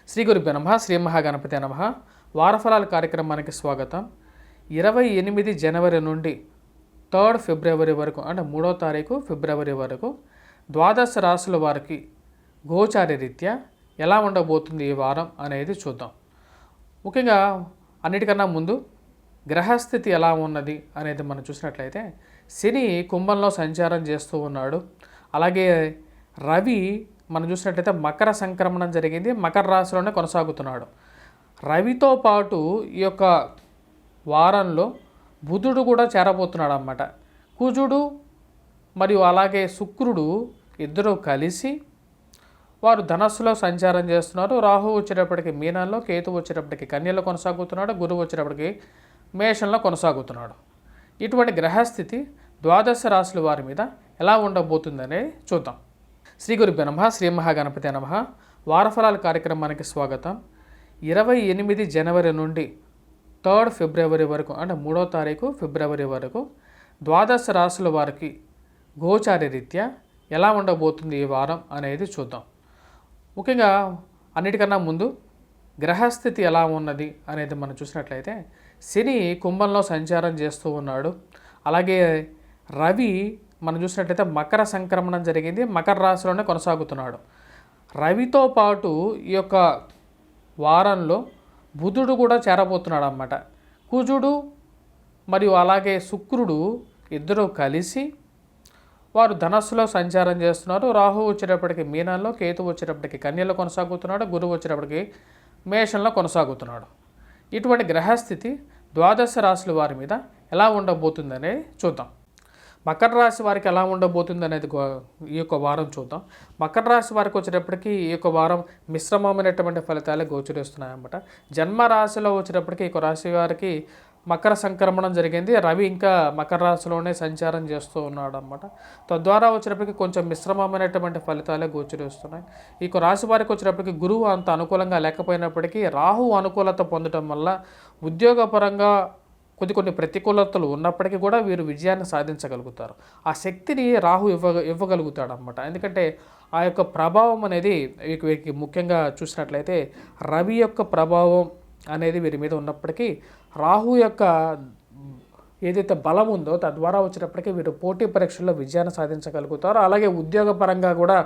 శ్రీ గురుభ్యో నమః. శ్రీ మహాగణపతి నమః. వారఫలాల కార్యక్రమానికి స్వాగతం. 28 జనవరి నుండి 3 ఫిబ్రవరి వరకు అంటే 3వ తారీఖు ఫిబ్రవరి వరకు ద్వాదశ రాశుల వారికి గోచార రీత్యా ఎలా ఉండబోతుంది ఈ వారం అనేది చూద్దాం. ముఖ్యంగా అన్నిటికన్నా ముందు గ్రహస్థితి ఎలా ఉన్నది అనేది మనం చూసినట్లయితే శని కుంభంలో సంచారం చేస్తూ ఉన్నాడు. అలాగే రవి మనం చూసినట్లయితే మకర సంక్రమణం జరిగింది, మకర రాశిలోనే కొనసాగుతున్నాడు. రవితో పాటు ఈ యొక్క వారంలో బుధుడు కూడా చేరబోతున్నాడు అన్నమాట. కుజుడు మరియు అలాగే శుక్రుడు ఇద్దరు కలిసి వారు ధనస్సులో సంచారం చేస్తున్నారు. రాహు వచ్చేటప్పటికి మీనంలో, కేతు వచ్చేటప్పటికి కన్యలో కొనసాగుతున్నాడు, గురువు వచ్చేటప్పటికి మేషంలో కొనసాగుతున్నాడు. ఇటువంటి గ్రహస్థితి ద్వాదశ రాశుల వారి మీద ఎలా ఉండబోతుందనేది చూద్దాం. శ్రీ గురుభ్యో నమః. శ్రీ మహాగణపతి నమః. వారఫలాల కార్యక్రమానికి స్వాగతం. 28 జనవరి నుండి 3 ఫిబ్రవరి వరకు అంటే 3వ తారీఖు ఫిబ్రవరి వరకు ద్వాదశ రాశుల వారికి గోచార రీత్యా ఎలా ఉండబోతుంది ఈ వారం అనేది చూద్దాం. ముఖ్యంగా అన్నిటికన్నా ముందు గ్రహస్థితి ఎలా ఉన్నది అనేది మనం చూసినట్లయితే శని కుంభంలో సంచారం చేస్తూ ఉన్నాడు. అలాగే రవి మనం చూసినట్లయితే మకర సంక్రమణం జరిగింది, మకర రాశిలోనే కొనసాగుతున్నాడు. రవితో పాటు ఈ యొక్క వారంలో బుధుడు కూడా చేరబోతున్నాడు అన్నమాట. కుజుడు మరియు అలాగే శుక్రుడు ఇద్దరు కలిసి వారు ధనస్సులో సంచారం చేస్తున్నారు. రాహు వచ్చేటప్పటికి మీనంలో, కేతు వచ్చేటప్పటికి కన్యలో కొనసాగుతున్నాడు, గురువు వచ్చేటప్పటికి మేషంలో కొనసాగుతున్నాడు. ఇటువంటి గ్రహస్థితి ద్వాదశ రాశుల వారి మీద ఎలా ఉండబోతుందనేది చూద్దాం. మకర రాశి వారికి ఎలా ఉండబోతుంది అనేది ఈ యొక్క వారం చూద్దాం. మకర రాశి వారికి వచ్చేటప్పటికి ఈ యొక్క వారం మిశ్రమమైనటువంటి ఫలితాలే గోచరిస్తున్నాయన్నమాట. జన్మ రాశిలో వచ్చేటప్పటికి ఈ యొక్క రాశి వారికి మకర సంక్రమణం జరిగింది. రవి ఇంకా మకర రాశిలోనే సంచారం చేస్తూ ఉన్నాడు అన్నమాట. తద్వారా వచ్చేటప్పటికి కొంచెం మిశ్రమమైనటువంటి ఫలితాలే గోచరిస్తున్నాయి. ఈ యొక్క రాశి వారికి వచ్చేటప్పటికి గురువు అంత అనుకూలంగా లేకపోయినప్పటికీ రాహు అనుకూలత పొందడం వల్ల ఉద్యోగపరంగా కొన్ని ప్రతికూలతలు ఉన్నప్పటికీ కూడా వీరు విజయాన్ని సాధించగలుగుతారు. ఆ శక్తిని రాహు ఇవ్వగలుగుతాడు అన్నమాట. ఎందుకంటే ఆ యొక్క ప్రభావం అనేది వీరికి ముఖ్యంగా చూసినట్లయితే రవి యొక్క ప్రభావం అనేది వీరి మీద ఉన్నప్పటికీ రాహు యొక్క ఏదైతే బలం ఉందో తద్వారా వచ్చేటప్పటికీ వీరు పోటీ పరీక్షల్లో విజయాన్ని సాధించగలుగుతారు. అలాగే ఉద్యోగపరంగా కూడా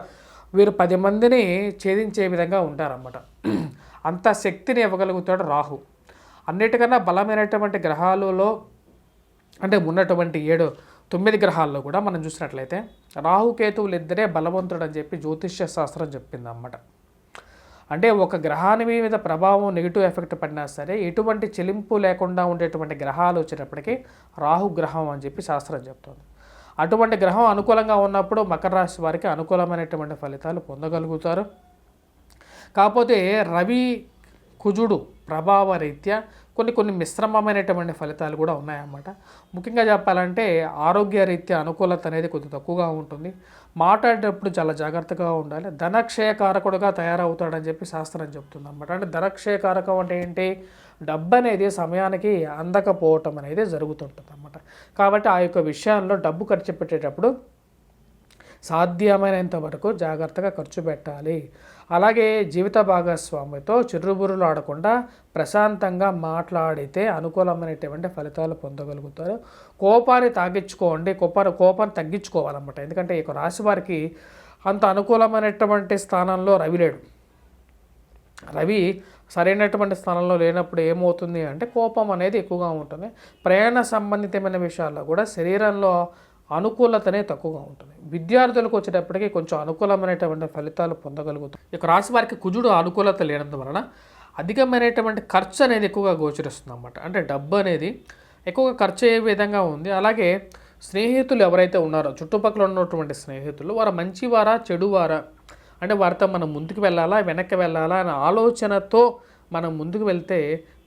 వీరు 10 మందిని ఛేదించే విధంగా ఉంటారన్నమాట. అంత శక్తిని ఇవ్వగలుగుతాడు రాహు. అన్నిటికన్నా బలమైనటువంటి గ్రహాలలో అంటే ఉన్నటువంటి 9 గ్రహాల్లో కూడా మనం చూసినట్లయితే రాహుకేతువులు ఇద్దరే బలవంతుడు అని చెప్పి జ్యోతిష్య శాస్త్రం చెప్పింది అన్నమాట. అంటే ఒక గ్రహాన్ని మీద ప్రభావం నెగిటివ్ ఎఫెక్ట్ పడినా సరే ఎటువంటి చెలింపు లేకుండా ఉండేటువంటి గ్రహాలు వచ్చేటప్పటికి రాహు గ్రహం అని చెప్పి శాస్త్రం చెప్తుంది. అటువంటి గ్రహం అనుకూలంగా ఉన్నప్పుడు మకర రాశి వారికి అనుకూలమైనటువంటి ఫలితాలు పొందగలుగుతారు. కాకపోతే రవి కుజుడు ప్రభావ రీత్యా కొన్ని మిశ్రమమైనటువంటి ఫలితాలు కూడా ఉన్నాయన్నమాట. ముఖ్యంగా చెప్పాలంటే ఆరోగ్య రీత్యా అనుకూలత అనేది కొద్దిగా తక్కువగా ఉంటుంది. మాట్లాడేటప్పుడు చాలా జాగ్రత్తగా ఉండాలి. ధనక్షయకారకుడుగా తయారవుతాడని చెప్పి శాస్త్రం చెప్తుంది అన్నమాట. అంటే ధనక్షయకారకం అంటే ఏంటి? డబ్బు అనేది సమయానికి అందకపోవటం అనేది జరుగుతుంటుంది అన్నమాట. కాబట్టి ఆ యొక్క విషయాల్లో డబ్బు ఖర్చు పెట్టేటప్పుడు సాధ్యమైనంత వరకు జాగ్రత్తగా ఖర్చు పెట్టాలి. అలాగే జీవిత భాగస్వామితో చిరుబురులు ఆడకుండా ప్రశాంతంగా మాట్లాడితే అనుకూలమైనటువంటి ఫలితాలు పొందగలుగుతారు. కోపాన్ని తాగించుకోండి, కోపాన్ని తగ్గించుకోవాలన్నమాట. ఎందుకంటే ఈ రాశి వారికి అంత అనుకూలమైనటువంటి స్థానంలో రవి లేడు. రవి సరైనటువంటి స్థానంలో లేనప్పుడు ఏమవుతుంది అంటే కోపం అనేది ఎక్కువగా ఉంటుంది. ప్రయాణ సంబంధితమైన విషయాల్లో కూడా శరీరంలో అనుకూలతనే తక్కువగా ఉంటుంది. విద్యార్థులకు వచ్చేటప్పటికి కొంచెం అనుకూలమైనటువంటి ఫలితాలు పొందగలుగుతారు. ఇక రాశి వారికి కుజుడు అనుకూలత లేనందువలన అధికమైనటువంటి ఖర్చు అనేది ఎక్కువగా గోచరిస్తుంది అన్నమాట. అంటే డబ్బు అనేది ఎక్కువగా ఖర్చు అయ్యే విధంగా ఉంది. అలాగే స్నేహితులు ఎవరైతే ఉన్నారో చుట్టుపక్కల ఉన్నటువంటి స్నేహితులు వారు మంచివారా చెడువారా అంటే వారితో మనం ముందుకు వెళ్ళాలా వెనక్కి వెళ్ళాలా అనే ఆలోచనతో మనం ముందుకు వెళ్తే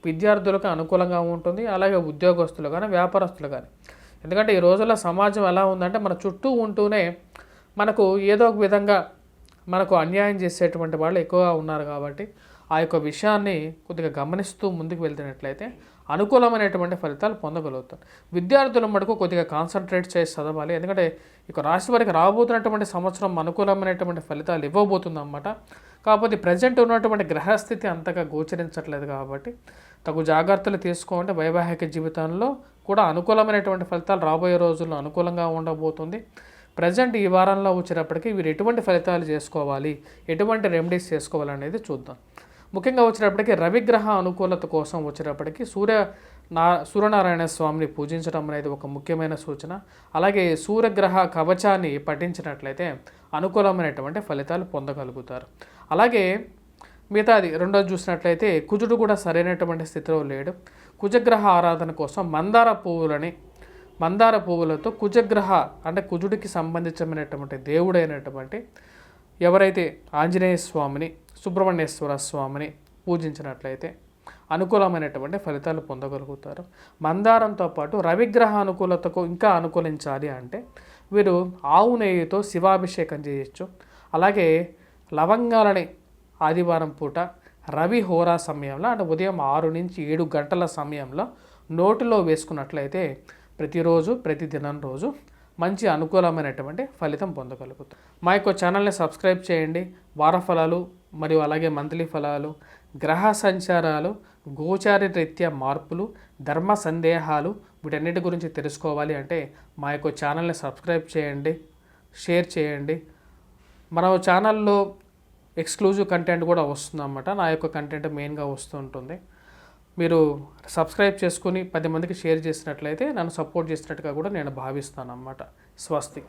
విద్యార్థులకు అనుకూలంగా ఉంటుంది. అలాగే ఉద్యోగస్తులు కానీ వ్యాపారస్తులు కానీ. ఎందుకంటే ఈ రోజుల్లో సమాజం ఎలా ఉందంటే మన చుట్టూ ఉంటూనే మనకు ఏదో ఒక విధంగా మనకు అన్యాయం చేసేటువంటి వాళ్ళు ఎక్కువగా ఉన్నారు. కాబట్టి ఆ యొక్క విషయాన్ని కొద్దిగా గమనిస్తూ ముందుకు వెళ్తున్నట్లయితే అనుకూలమైనటువంటి ఫలితాలు పొందగలుగుతారు. విద్యార్థుల మటుకు కొద్దిగా కాన్సన్ట్రేట్ చేసి చదవాలి. ఎందుకంటే ఇక రాశి వారికి రాబోతున్నటువంటి సంవత్సరం అనుకూలమైనటువంటి ఫలితాలు ఇవ్వబోతుంది అన్నమాట. కాకపోతే ప్రజెంట్ ఉన్నటువంటి గ్రహస్థితి అంతగా గోచరించట్లేదు కాబట్టి తగు జాగ్రత్తలు తీసుకోండి. వైవాహిక జీవితంలో కూడా అనుకూలమైనటువంటి ఫలితాలు రాబోయే రోజుల్లో అనుకూలంగా ఉండబోతుంది. ప్రజెంట్ ఈ వారంలో వచ్చేటప్పటికి వీరు ఎటువంటి ఫలితాలు చేసుకోవాలి, ఎటువంటి రెమెడీస్ చేసుకోవాలనేది చూద్దాం. ముఖ్యంగా వచ్చేటప్పటికి రవిగ్రహ అనుకూలత కోసం వచ్చేటప్పటికి సూర్యనారాయణ స్వామిని పూజించడం అనేది ఒక ముఖ్యమైన సూచన. అలాగే సూర్యగ్రహ కవచాన్ని పఠించినట్లయితే అనుకూలమైనటువంటి ఫలితాలు పొందగలుగుతారు. అలాగే మిగతాది రెండోది చూసినట్లయితే కుజుడు కూడా సరైనటువంటి స్థితిలో లేడు. కుజగ్రహ ఆరాధన కోసం మందార పువ్వులతో కుజగ్రహ అంటే కుజుడికి సంబంధించినటువంటి దేవుడైనటువంటి ఎవరైతే ఆంజనేయ స్వామిని, సుబ్రహ్మణ్యేశ్వర స్వామిని పూజించినట్లయితే అనుకూలమైనటువంటి ఫలితాలు పొందగలుగుతారు. మందారంతో పాటు రవిగ్రహ అనుకూలతకు ఇంకా అనుకూలించాలి అంటే వీరు ఆవు నెయ్యితో శివాభిషేకం చేయొచ్చు. అలాగే లవంగాలని ఆదివారం పూట రవి హోరా సమయంలో అంటే ఉదయం 6 నుంచి 7 గంటల సమయంలో నోటిలో వేసుకున్నట్లయితే ప్రతిరోజు ప్రతిదినం రోజు మంచి అనుకూలమైనటువంటి ఫలితం పొందగలుగుతాం. మా యొక్క ఛానల్ని సబ్స్క్రైబ్ చేయండి. వార ఫలాలు మరియు అలాగే మంత్లీ ఫలాలు, గ్రహ సంచారాలు, గోచార రీత్యా మార్పులు, ధర్మ సందేహాలు వీటన్నిటి గురించి తెలుసుకోవాలి అంటే మా యొక్క ఛానల్ని సబ్స్క్రైబ్ చేయండి, షేర్ చేయండి. మన ఛానల్లో ఎక్స్క్లూజివ్ కంటెంట్ కూడా వస్తుందన్నమాట. నా యొక్క కంటెంట్ మెయిన్గా వస్తూ ఉంటుంది. మీరు సబ్స్క్రైబ్ చేసుకుని 10 మందికి షేర్ చేసినట్లయితే నన్ను సపోర్ట్ చేసినట్టుగా కూడా నేను భావిస్తాను అన్నమాట. స్వస్తి.